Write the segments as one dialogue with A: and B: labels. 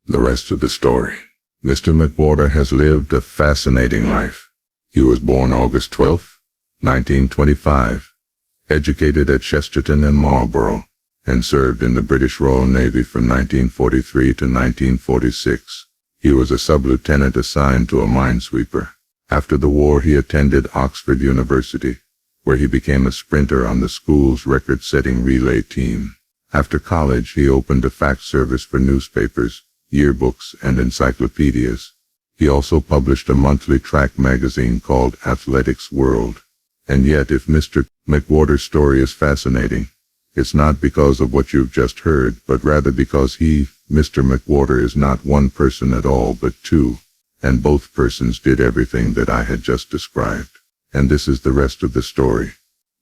A: The rest of the story. Mr. McWhorter has lived a fascinating life. He was born August 12, 1925, educated at Chesterton and Marlborough, and served in the British Royal Navy from 1943 to 1946. He was a sub-lieutenant assigned to a minesweeper. After the war, he attended Oxford University, where he became a sprinter on the school's record-setting relay team. After college, he opened a fax service for newspapers, yearbooks, and encyclopedias. He also published a monthly track magazine called Athletics World. And yet, if Mr. McWhorter's story is fascinating, it's not because of what you've just heard, but rather because he, Mr. McWhorter, is not one person at all, but two, and both persons did everything that I had just described. And this is the rest of the story.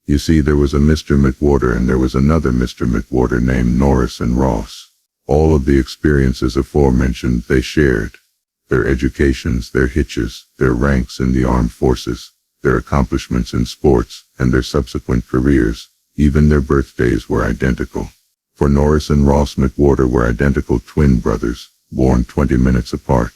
A: You see, there was a Mr. McWhorter and there was another Mr. McWhorter named Norris and Ross. All of the experiences aforementioned they shared. Their educations, their hitches, their ranks in the armed forces, their accomplishments in sports, and their subsequent careers. Even their birthdays were identical. For Norris and Ross McWhorter were identical twin brothers, born 20 minutes apart.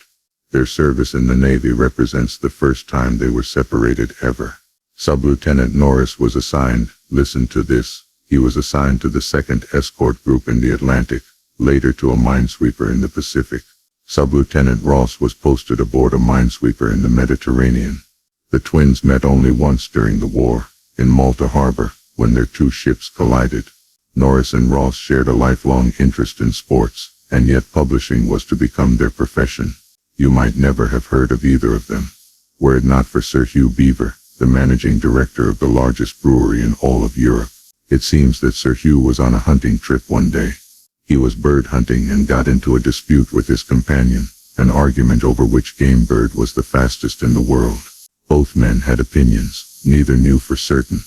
A: Their service in the Navy represents the first time they were separated ever. Sub-Lieutenant Norris was assigned, listen to this, he was assigned to the 2nd Escort Group in the Atlantic, later to a minesweeper in the Pacific. Sub-Lieutenant Ross was posted aboard a minesweeper in the Mediterranean. The twins met only once during the war, in Malta Harbor, when their two ships collided. Norris and Ross shared a lifelong interest in sports, and yet publishing was to become their profession. You might never have heard of either of them, were it not for Sir Hugh Beaver, the managing director of the largest brewery in all of Europe. It seems that Sir Hugh was on a hunting trip one day. He was bird hunting and got into a dispute with his companion, an argument over which game bird was the fastest in the world. Both men had opinions, neither knew for certain.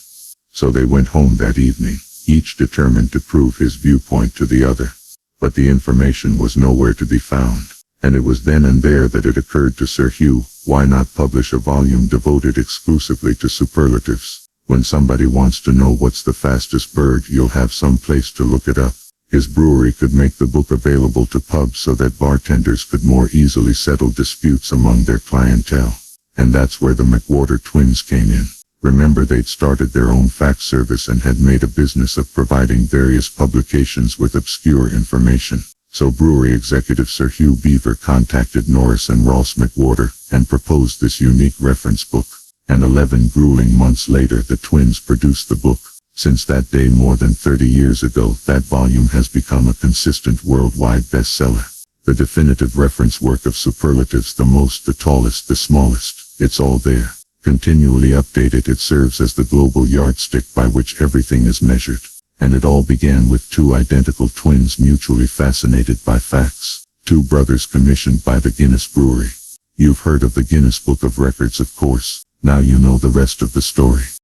A: So they went home that evening, each determined to prove his viewpoint to the other. But the information was nowhere to be found, and it was then and there that it occurred to Sir Hugh, why not publish a volume devoted exclusively to superlatives? When somebody wants to know what's the fastest bird, you'll have some place to look it up. His brewery could make the book available to pubs so that bartenders could more easily settle disputes among their clientele. And that's where the McWhorter twins came in. Remember, they'd started their own fax service and had made a business of providing various publications with obscure information. So brewery executive Sir Hugh Beaver contacted Norris and Ross McWhorter and proposed this unique reference book. And 11 grueling months later, the twins produced the book. Since that day more than 30 years ago, that volume has become a consistent worldwide bestseller. The definitive reference work of superlatives, the most, the tallest, the smallest, it's all there. Continually updated, it serves as the global yardstick by which everything is measured. And it all began with two identical twins mutually fascinated by facts. Two brothers commissioned by the Guinness Brewery. You've heard of the Guinness Book of Records, of course. Now you know the rest of the story.